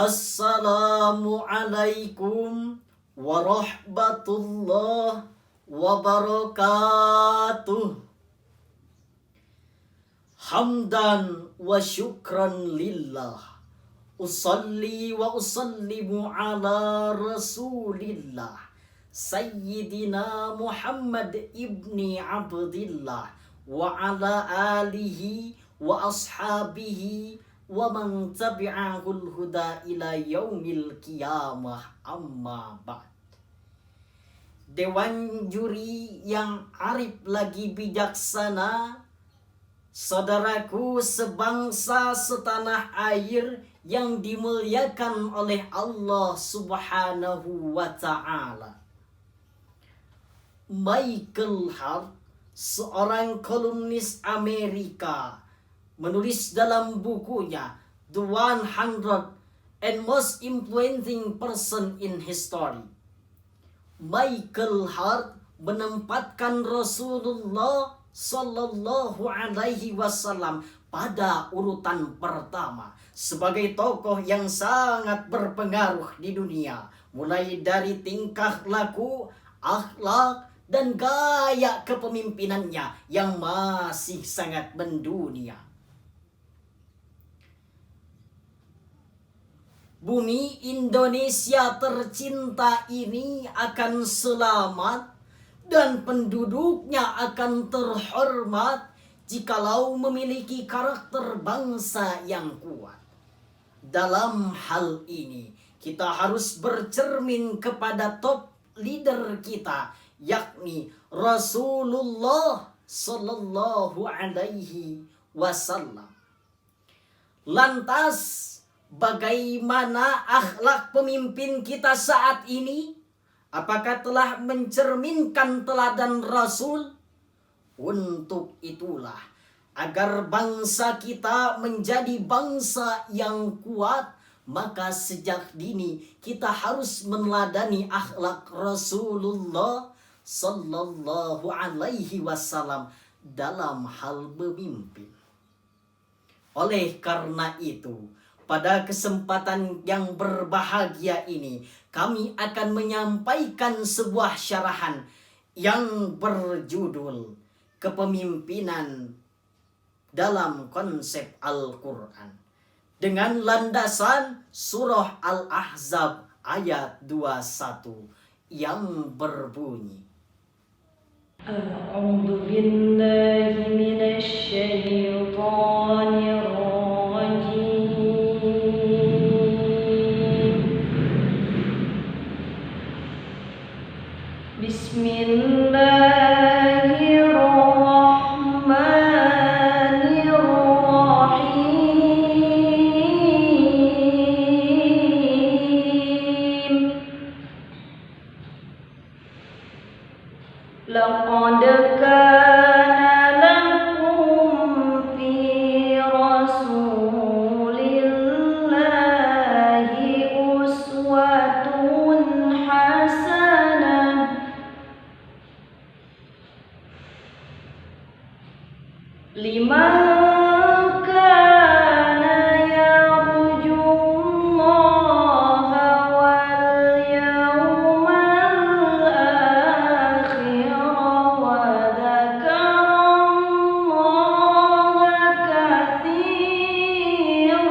Assalamualaikum warahmatullahi wabarakatuh. Hamdan wa syukran lillah. Usalli wa usallimu ala rasulillah Sayyidina Muhammad ibni Abdillah wa ala alihi wa ashabihi wa man tabi'ahul huda ila yaumil qiyamah, amma ba'd. Dewan juri yang arif lagi bijaksana, saudaraku sebangsa setanah air yang dimuliakan oleh Allah Subhanahu wa ta'ala. Michael Hart, seorang kolumnis Amerika, menulis dalam bukunya The 100 and Most Influencing Person in History. Michael Hart menempatkan Rasulullah Sallallahu Alaihi Wasallam pada urutan pertama sebagai tokoh yang sangat berpengaruh di dunia, mulai dari tingkah laku, akhlak, dan gaya kepemimpinannya yang masih sangat mendunia. Bumi Indonesia tercinta ini akan selamat dan penduduknya akan terhormat jikalau memiliki karakter bangsa yang kuat. Dalam hal ini, kita harus bercermin kepada top leader kita, yakni Rasulullah Sallallahu Alaihi Wasallam. Lantas, bagaimana akhlak pemimpin kita saat ini? Apakah telah mencerminkan teladan Rasul? Untuk itulah, agar bangsa kita menjadi bangsa yang kuat, maka sejak dini kita harus meneladani akhlak Rasulullah Sallallahu Alaihi Wasallam dalam hal memimpin. Oleh karena itu, pada kesempatan yang berbahagia ini, kami akan menyampaikan sebuah syarahan yang berjudul Kepemimpinan dalam Konsep Al-Quran, dengan landasan surah Al-Ahzab ayat 21 yang berbunyi, A'udzu billahi minasy syaithanir rajim. Bismillahirrahmanirrahim. Laqad kana lakum fi rasulillahi uswatun hasanah liman kana yarjullaha wal yawmal akhir wa dzakarallaha katsiran.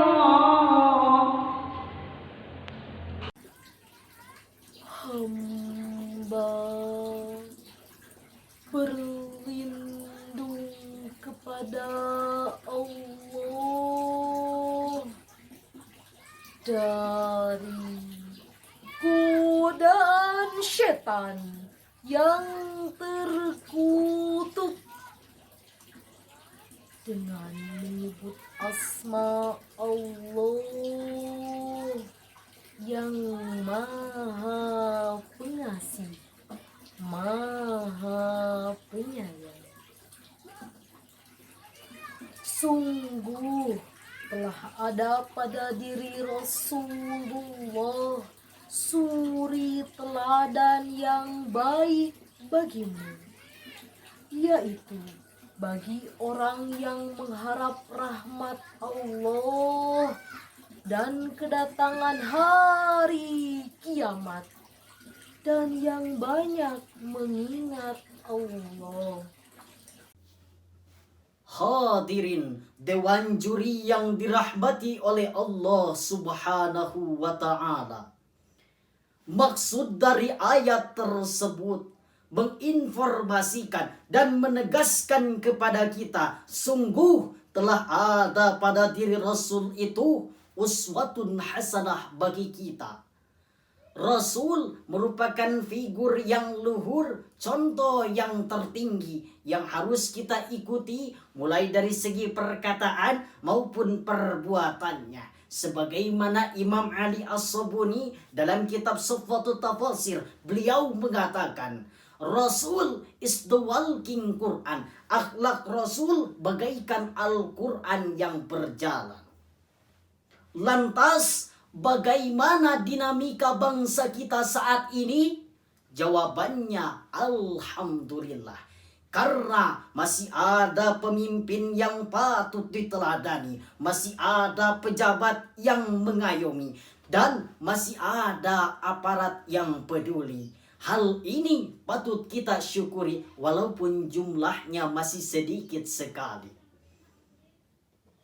Hamba berlindung kepada Allah dari godaan setan yang terkutuk, dengan menyebut asma Allah yang Maha Pengasih, Maha Penyayang. Sungguh telah ada pada diri Rasulullah suri teladan yang baik bagimu, yaitu bagi orang yang mengharap rahmat Allah dan kedatangan hari kiamat, dan yang banyak mengingat Allah. Hadirin dewan juri yang dirahmati oleh Allah Subhanahu wa Ta'ala. Maksud dari ayat tersebut menginformasikan dan menegaskan kepada kita, sungguh telah ada pada diri Rasul itu uswatun hasanah bagi kita. Rasul merupakan figur yang luhur, contoh yang tertinggi yang harus kita ikuti mulai dari segi perkataan maupun perbuatannya. Sebagaimana Imam Ali As-Sabuni dalam kitab Suffatut Tafasir, beliau mengatakan, Rasul is the walking Quran. Akhlak Rasul bagaikan Al-Quran yang berjalan. Lantas, bagaimana dinamika bangsa kita saat ini? Jawabannya alhamdulillah. Karena masih ada pemimpin yang patut diteladani, masih ada pejabat yang mengayomi, dan masih ada aparat yang peduli. Hal ini patut kita syukuri walaupun jumlahnya masih sedikit sekali.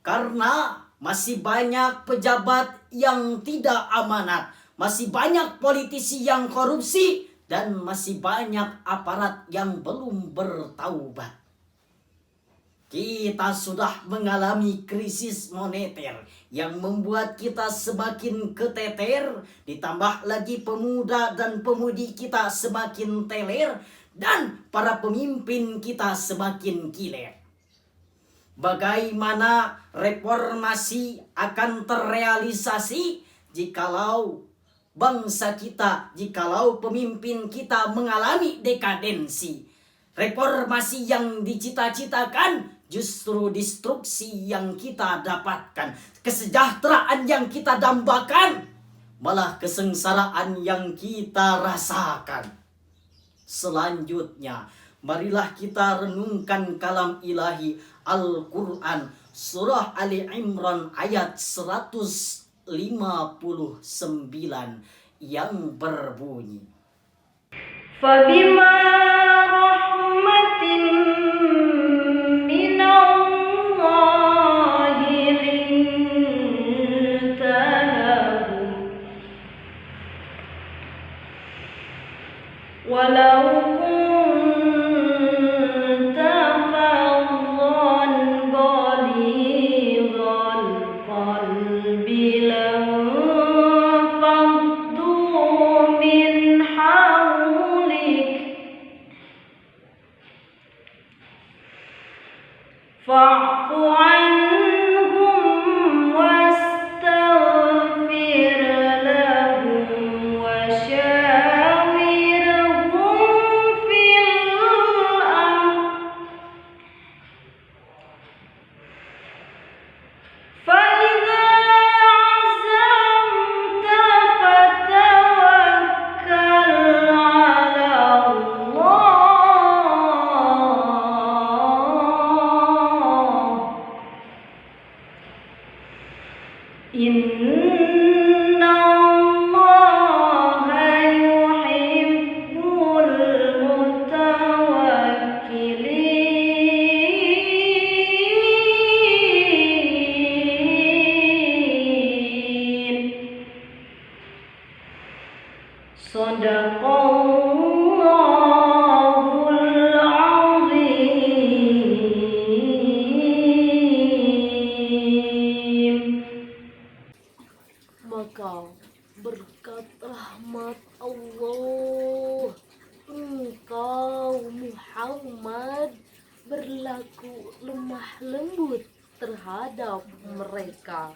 Karena masih banyak pejabat yang tidak amanat, masih banyak politisi yang korupsi, dan masih banyak aparat yang belum bertaubat. Kita sudah mengalami krisis moneter yang membuat kita semakin keteter, ditambah lagi pemuda dan pemudi kita semakin teler, dan para pemimpin kita semakin kiler. Bagaimana reformasi akan terrealisasi jikalau bangsa kita, jikalau pemimpin kita mengalami dekadensi? Reformasi yang dicita-citakan justru destruksi yang kita dapatkan. Kesejahteraan yang kita dambakan malah kesengsaraan yang kita rasakan. Selanjutnya, marilah kita renungkan kalam ilahi Al-Quran, surah Ali Imran ayat 159 yang berbunyi, فَبِمَا رَحْمَةٍ مِّنَ اللَّهِ لِنتَ لَهُمْ وَلَوْ كُنتَ فَظًّا غَلِيظَ الْقَلْبِ لَانفَضُّوا مِنْ حَوْلِكَ فَاعْفُ عَنْهُمْ وَاسْتَغْفِرْ لَهُمْ وَشَاوِرْهُمْ فِي الْأَمْرِ فَإِذَا عَزَمْتَ فَتَوَكَّلْ عَلَى اللَّهِ إِنَّ اللَّهَ يُحِبُّ المتوكلين. Shadaqallahul Azim. Maka berkat rahmat Allah, engkau Muhammad berlaku lemah lembut terhadap mereka.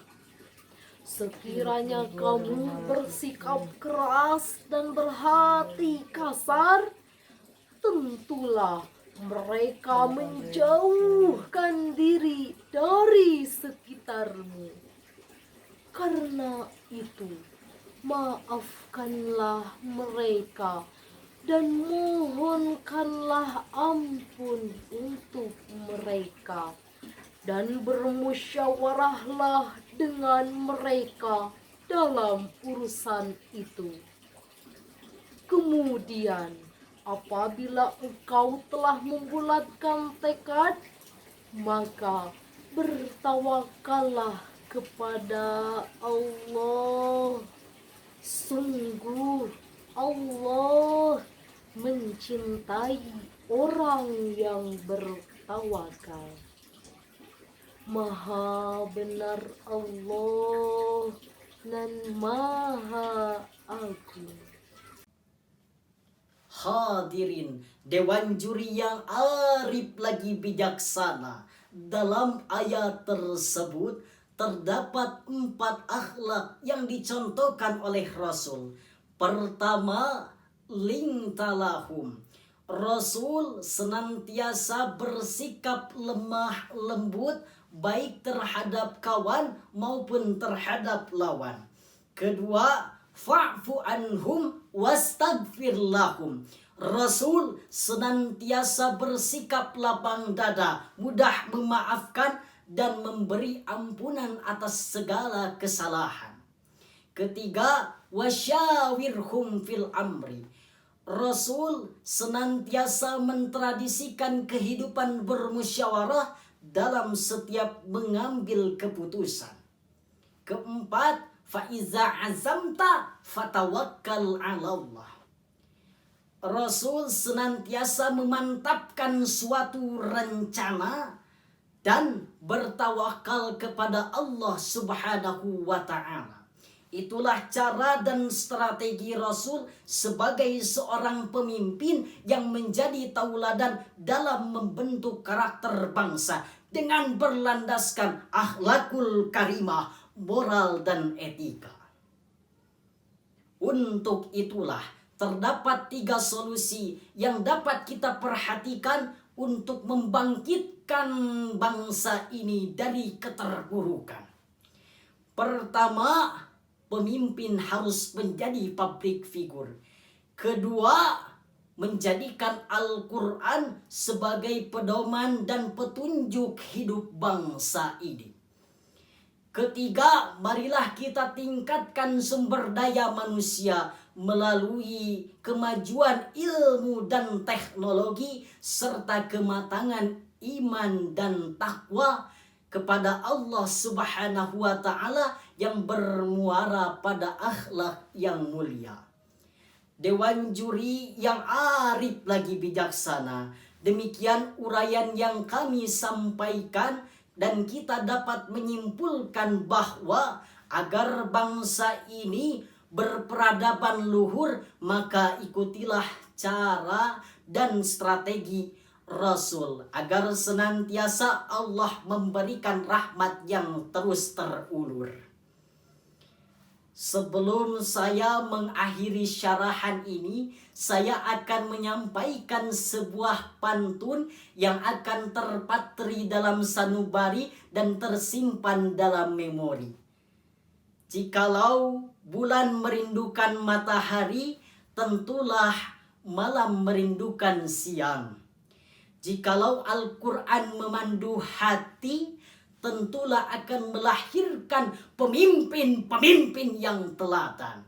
Sekiranya kamu bersikap keras dan berhati kasar, tentulah mereka menjauhkan diri dari sekitarmu. Karena itu, maafkanlah mereka dan mohonkanlah ampun untuk mereka. dan bermusyawarahlah dengan mereka dalam urusan itu. Kemudian, apabila engkau telah membulatkan tekad, maka bertawakallah kepada Allah. Sungguh Allah mencintai orang yang bertawakal. Maha benar Allah dan Maha Agung. Hadirin Dewan Juri yang arif lagi bijaksana, dalam ayat tersebut terdapat 4 akhlak yang dicontohkan oleh Rasul. Pertama, lintalahum. Rasul senantiasa bersikap lemah lembut baik terhadap kawan maupun terhadap lawan. Kedua, fa'fu anhum wastaghfir lahum. Rasul senantiasa bersikap lapang dada, mudah memaafkan dan memberi ampunan atas segala kesalahan. Ketiga, wasyawirhum fil amri. Rasul senantiasa mentradisikan kehidupan bermusyawarah dalam setiap mengambil keputusan. Keempat, faiza azamta fatawakkal 'ala Allah. Rasul senantiasa memantapkan suatu rencana dan bertawakal kepada Allah Subhanahu wa ta'ala. Itulah cara dan strategi Rasul sebagai seorang pemimpin yang menjadi tauladan dalam membentuk karakter bangsa dengan berlandaskan akhlakul karimah, moral dan etika. Untuk itulah terdapat 3 solusi yang dapat kita perhatikan untuk membangkitkan bangsa ini dari keterpurukan. Pertama, pemimpin harus menjadi public figure. Kedua, menjadikan Al-Quran sebagai pedoman dan petunjuk hidup bangsa ini. Ketiga, marilah kita tingkatkan sumber daya manusia melalui kemajuan ilmu dan teknologi serta kematangan iman dan takwa kepada Allah Subhanahu wa ta'ala yang bermuara pada akhlak yang mulia. Dewan Juri yang arif lagi bijaksana, demikian uraian yang kami sampaikan, dan kita dapat menyimpulkan bahwa agar bangsa ini berperadaban luhur, maka ikutilah cara dan strategi Rasul agar senantiasa Allah memberikan rahmat yang terus terulur. Sebelum saya mengakhiri syarahan ini, saya akan menyampaikan sebuah pantun yang akan terpatri dalam sanubari dan tersimpan dalam memori. Jikalau bulan merindukan matahari, tentulah malam merindukan siang. Jikalau Al-Quran memandu hati, tentulah akan melahirkan pemimpin-pemimpin yang teladan.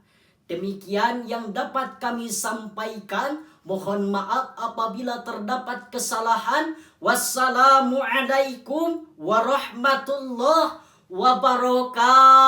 Demikian yang dapat kami sampaikan. Mohon maaf apabila terdapat kesalahan. Wassalamualaikum warahmatullahi wabarakatuh.